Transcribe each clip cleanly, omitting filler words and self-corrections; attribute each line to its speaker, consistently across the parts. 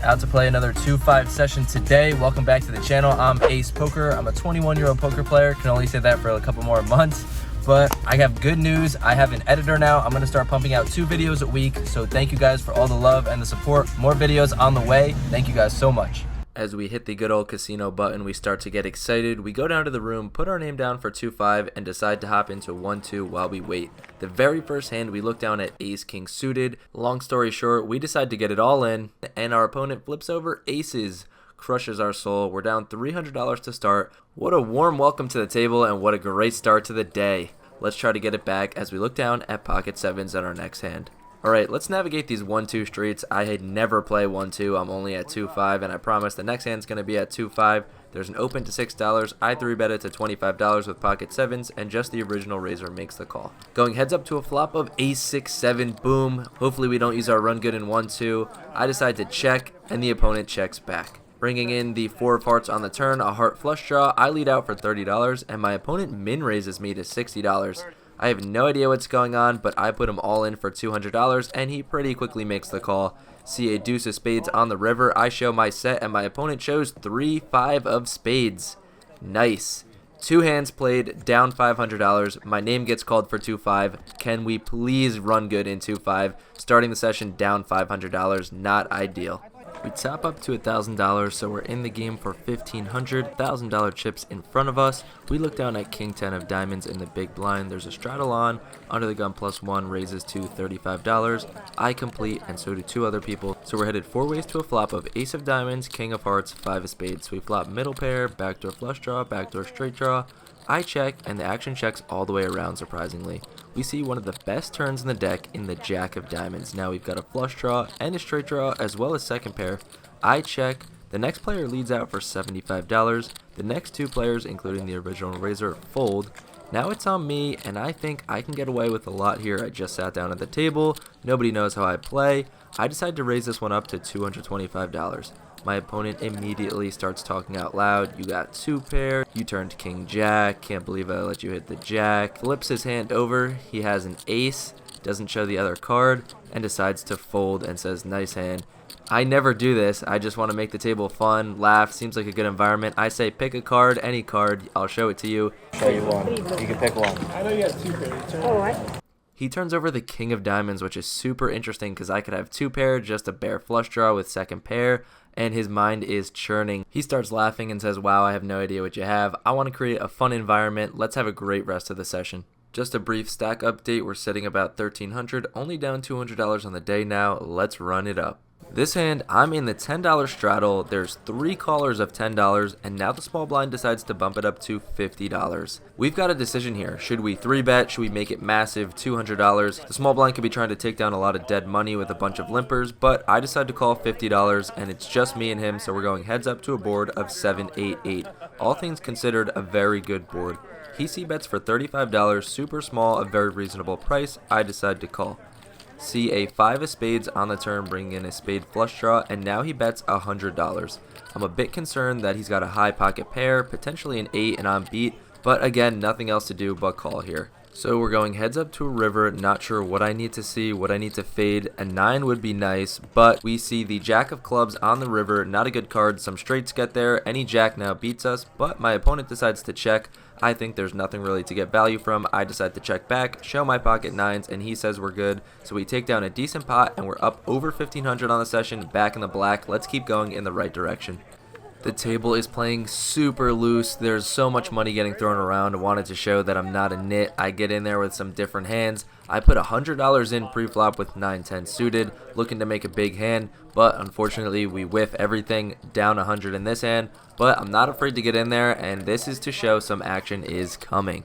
Speaker 1: Out to play another 2-5 session today. Welcome back to the channel. I'm Ace Poker. I'm a 21-year-old poker player. Can only say that for a couple more months. But I have good news. I have an editor now. I'm going to start pumping out 2 videos a week. So thank you guys for all the love and the support. More videos on the way. Thank you guys so much. As we hit the good old casino button, we start to get excited. We go down to the room, put our name down for 2-5, and decide to hop into 1-2 while we wait. The very first hand, we look down at ace-king suited. Long story short, we decide to get it all in, and our opponent flips over aces. Crushes our soul. We're down $300 to start. What a warm welcome to the table, and what a great start to the day. Let's try to get it back as we look down at pocket sevens at our next hand. Alright, let's navigate these 1-2 streets. I had never play 1-2. I'm only at 2-5, and I promise the next hand's going to be at 2-5. There's an open to $6. I 3-bet it to $25 with pocket sevens, and just the original raiser makes the call. Going heads up to a flop of ace-6-7. Boom. Hopefully we don't use our run good in 1-2. I decide to check, and the opponent checks back. Bringing in the 4 of hearts on the turn, a heart flush draw. I lead out for $30, and my opponent min raises me to $60. I have no idea what's going on, but I put him all in for $200, and he pretty quickly makes the call. See a deuce of spades on the river. I show my set, and my opponent shows 3-5 of spades. Nice. 2 hands played, down $500. My name gets called for 2-5. Can we please run good in 2-5? Starting the session down $500. Not ideal. We top up to $1,000, so we're in the game for $1,500. $1,000 chips in front of us. We look down at king 10 of diamonds in the big blind. There's a straddle on. Under the gun +1 raises to $35. I complete, and so do 2 other people. So we're headed 4 ways to a flop of ace of diamonds, king of hearts, 5 of spades. We flop middle pair, backdoor flush draw, backdoor straight draw. I check, and the action checks all the way around, surprisingly. We see one of the best turns in the deck in the jack of diamonds. Now we've got a flush draw and a straight draw, as well as second pair. I check. The next player leads out for $75. The next 2 players, including the original raiser, fold. Now it's on me, and I think I can get away with a lot here. I just sat down at the table. Nobody knows how I play. I decide to raise this one up to $225. My opponent immediately starts talking out loud. You got 2 pair. You turned king jack. Can't believe I let you hit the jack. Flips his hand over. He has an ace. Doesn't show the other card. And decides to fold and says, nice hand. I never do this. I just want to make the table fun, laugh. Seems like a good environment. I say pick a card, any card. I'll show it to you. Show you one. You can pick one.
Speaker 2: I know you have 2 pairs.
Speaker 3: Oh, what?
Speaker 1: He turns over the king of diamonds, which is super interesting because I could have 2 pair, just a bare flush draw with second pair, and his mind is churning. He starts laughing and says, wow, I have no idea what you have. I want to create a fun environment. Let's have a great rest of the session. Just a brief stack update. We're sitting about $1,300, only down $200 on the day now. Let's run it up. This hand, I'm in the $10 straddle. There's 3 callers of $10, and now the small blind decides to bump it up to $50. We've got a decision here. Should we 3-bet? Should we make it massive, $200? The small blind could be trying to take down a lot of dead money with a bunch of limpers, but I decide to call $50, and it's just me and him, so we're going heads up to a board of 7-8-8. All things considered, a very good board. He c-bets for $35, super small, a very reasonable price. I decide to call. See a 5 of spades on the turn, bringing in a spade flush draw, and now he bets $100. I'm a bit concerned that he's got a high pocket pair, potentially an 8, and I'm beat, but again, nothing else to do but call here. So we're going heads up to a river, not sure what I need to see, what I need to fade. A 9 would be nice, but we see the jack of clubs on the river, not a good card. Some straights get there, any jack now beats us, but my opponent decides to check. I think there's nothing really to get value from. I decide to check back, show my pocket 9s, and he says we're good. So we take down a decent pot, and we're up over $1,500 on the session, back in the black. Let's keep going in the right direction. The table is playing super loose. There's so much money getting thrown around. I wanted to show that I'm not a nit. I get in there with some different hands. I put $100 in pre-flop with 9-10 suited, looking to make a big hand, but unfortunately we whiff everything, down 100 in this hand, but I'm not afraid to get in there, and this is to show some action is coming.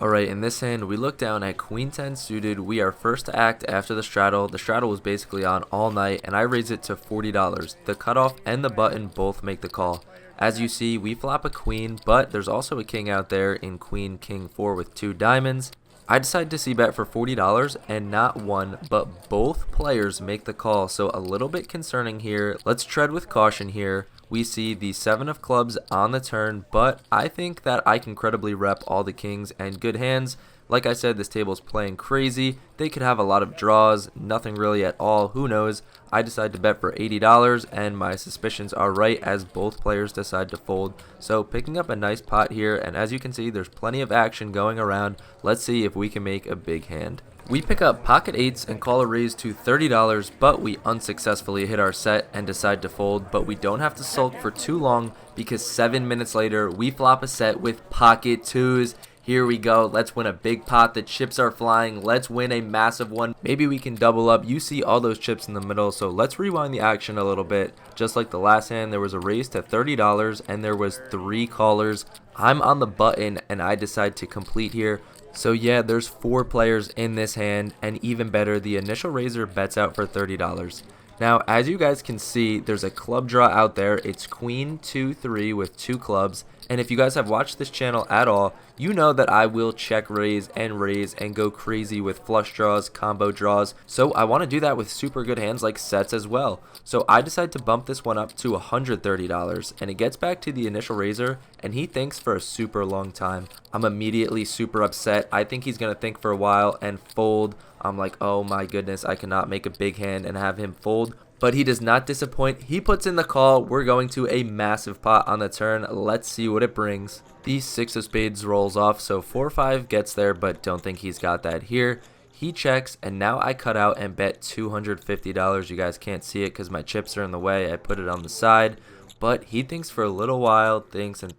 Speaker 1: Alright, in this hand, we look down at queen 10 suited. We are first to act after the straddle. The straddle was basically on all night, and I raise it to $40. The cutoff and the button both make the call. As you see, we flop a queen, but there's also a king out there in queen king 4 with 2 diamonds. I decide to c-bet for $40, and not one, but both players make the call, so a little bit concerning here. Let's tread with caution here. We see the 7 of clubs on the turn, but I think that I can credibly rep all the kings and good hands. Like I said, this table is playing crazy. They could have a lot of draws, nothing really at all, who knows. I decide to bet for $80 and my suspicions are right as both players decide to fold. So picking up a nice pot here, and as you can see, there's plenty of action going around. Let's see if we can make a big hand. We pick up pocket 8s and call a raise to $30, but we unsuccessfully hit our set and decide to fold, but we don't have to sulk for too long because 7 minutes later, we flop a set with pocket 2s. Here we go. Let's win a big pot. The chips are flying. Let's win a massive one. Maybe we can double up. You see all those chips in the middle, so let's rewind the action a little bit. Just like the last hand, there was a raise to $30 and there was 3 callers. I'm on the button and I decide to complete here. So yeah, there's 4 players in this hand, and even better, the initial raiser bets out for $30. Now, as you guys can see, there's a club draw out there. It's queen 2-3 with 2 clubs. And if you guys have watched this channel at all, you know that I will check raise and go crazy with flush draws, combo draws. So I want to do that with super good hands like sets as well. So I decide to bump this one up to $130, and it gets back to the initial raiser, and he thinks for a super long time. I'm immediately super upset. I think he's going to think for a while and fold. I'm like, oh my goodness, I cannot make a big hand and have him fold. But he does not disappoint. He puts in the call. We're going to a massive pot on the turn. Let's see what it brings. The 6 of spades rolls off, so 4-5 gets there, but don't think he's got that here. He checks, and now I cut out and bet $250. You guys can't see it because my chips are in the way. I put it on the side. But he thinks for a little while, thinks and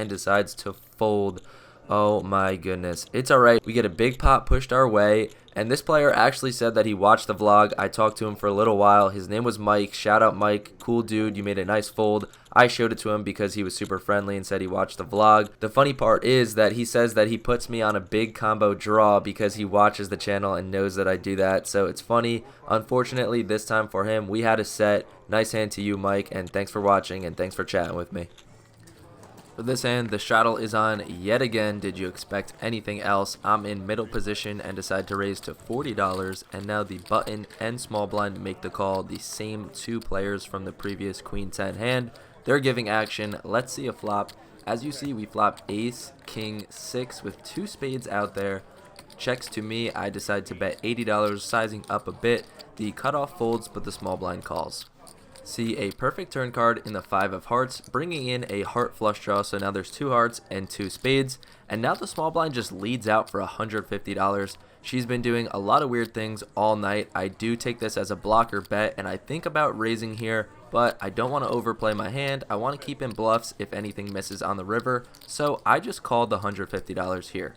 Speaker 1: decides to fold. Oh my goodness. It's alright. We get a big pot pushed our way. And this player actually said that he watched the vlog. I talked to him for a little while. His name was Mike. Shout out Mike. Cool dude. You made a nice fold. I showed it to him because he was super friendly and said he watched the vlog. The funny part is that he says that he puts me on a big combo draw because he watches the channel and knows that I do that. So it's funny. Unfortunately, this time for him, we had a set. Nice hand to you, Mike. And thanks for watching and thanks for chatting with me. For this hand, the straddle is on yet again. Did you expect anything else? I'm in middle position and decide to raise to $40, and now the button and small blind make the call. The same 2 players from the previous queen 10 hand. They're giving action. Let's see a flop. As you see, we flop ace, king, 6 with 2 spades out there. Checks to me. I decide to bet $80, sizing up a bit. The cutoff folds, but the small blind calls. See a perfect turn card in the 5 of hearts, bringing in a heart flush draw, so now there's 2 hearts and 2 spades, and now the small blind just leads out for $150. She's been doing a lot of weird things all night. I do take this as a blocker bet, and I think about raising here, but I don't want to overplay my hand. I want to keep in bluffs if anything misses on the river, so I just called the $150 here.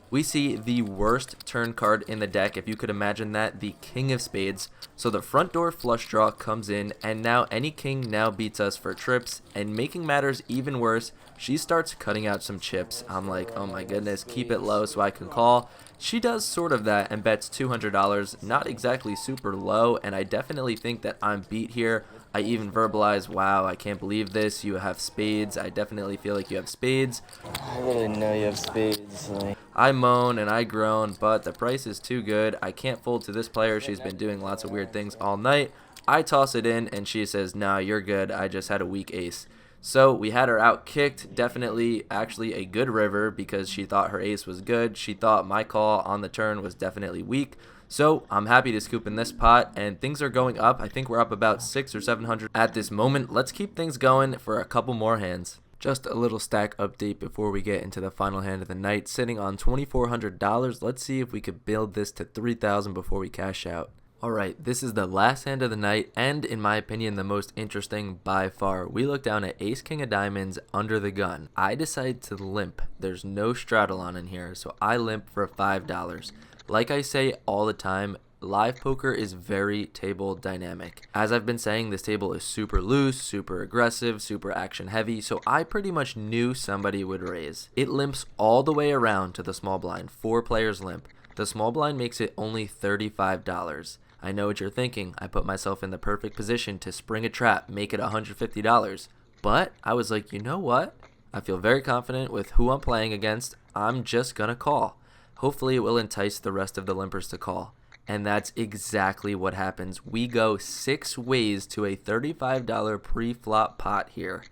Speaker 1: We see the worst turn card in the deck, if you could imagine that, the king of spades. So the front door flush draw comes in, and now any king now beats us for trips, and making matters even worse, she starts cutting out some chips. I'm like, oh my goodness, keep it low so I can call. She does sort of that and bets $200, not exactly super low, and I definitely think that I'm beat here. I even verbalize, wow, I can't believe this, you have spades. I definitely feel like you have spades.
Speaker 2: I really know you have spades.
Speaker 1: I moan and I groan, but the price is too good. I can't fold to this player. She's been doing lots of weird things all night. I toss it in and she says, nah, you're good. I just had a weak ace. So we had her out kicked. Definitely actually a good river because she thought her ace was good. She thought my call on the turn was definitely weak. So I'm happy to scoop in this pot, and things are going up. I think we're up about 600 or 700 at this moment. Let's keep things going for a couple more hands. Just a little stack update before we get into the final hand of the night. Sitting on $2,400. Let's see if we could build this to $3,000 before we cash out. Alright, this is the last hand of the night, and in my opinion the most interesting by far. We look down at ace king of diamonds under the gun. I decide to limp. There's no straddle on in here, so I limp for $5. Like I say all the time, live poker is very table dynamic. As I've been saying, this table is super loose, super aggressive, super action heavy, so I pretty much knew somebody would raise. It limps all the way around to the small blind. 4 players limp. The small blind makes it only $35. I know what you're thinking. I put myself in the perfect position to spring a trap, make it $150. But I was like, you know what? I feel very confident with who I'm playing against. I'm just gonna call. Hopefully it will entice the rest of the limpers to call. And that's exactly what happens. We go 6 ways to a $35 pre-flop pot here,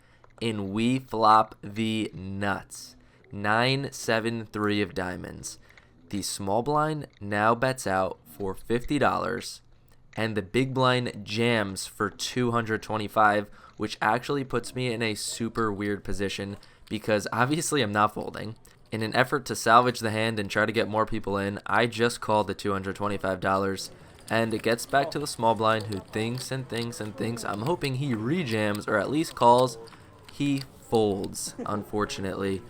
Speaker 1: and we flop the nuts. 9-7-3 of diamonds. The small blind now bets out for $50, and the big blind jams for $225, which actually puts me in a super weird position because obviously I'm not folding. In an effort to salvage the hand and try to get more people in, I just called the $225, and it gets back to the small blind who thinks and thinks and thinks. I'm hoping he rejams or at least calls. He folds, unfortunately.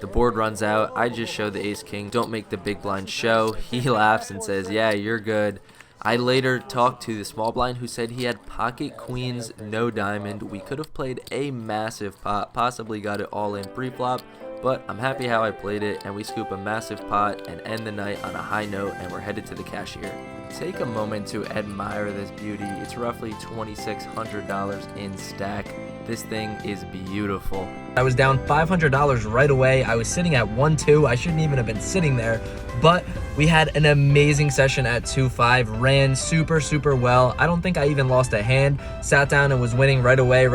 Speaker 1: The board runs out. I just show the ace king. Don't make the big blind show. He laughs and says, yeah, you're good. I later talked to the small blind who said he had pocket queens, no diamond. We could have played a massive pot, possibly got it all in pre-flop. But I'm happy how I played it, and we scoop a massive pot and end the night on a high note, and we're headed to the cashier. Take a moment to admire this beauty. It's roughly $2,600 in stack. This thing is beautiful. I was down $500 right away. I was sitting at 1-2. I shouldn't even have been sitting there, but we had an amazing session at 2-5. Ran super well. I don't think I even lost a hand. Sat down and was winning right away.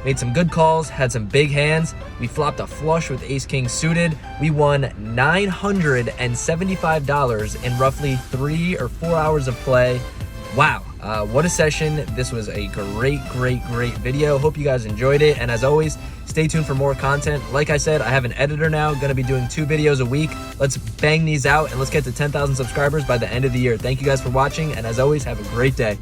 Speaker 1: Made some good calls, had some big hands. We flopped a flush with ace king suited. We won $975 in roughly 3 or 4 hours of play. Wow, what a session. This was a great video. Hope you guys enjoyed it, and as always, stay tuned for more content. Like I said, I have an editor now, gonna be doing 2 videos a week. Let's bang these out and let's get to 10,000 subscribers by the end of the year. Thank you guys for watching, and as always, have a great day.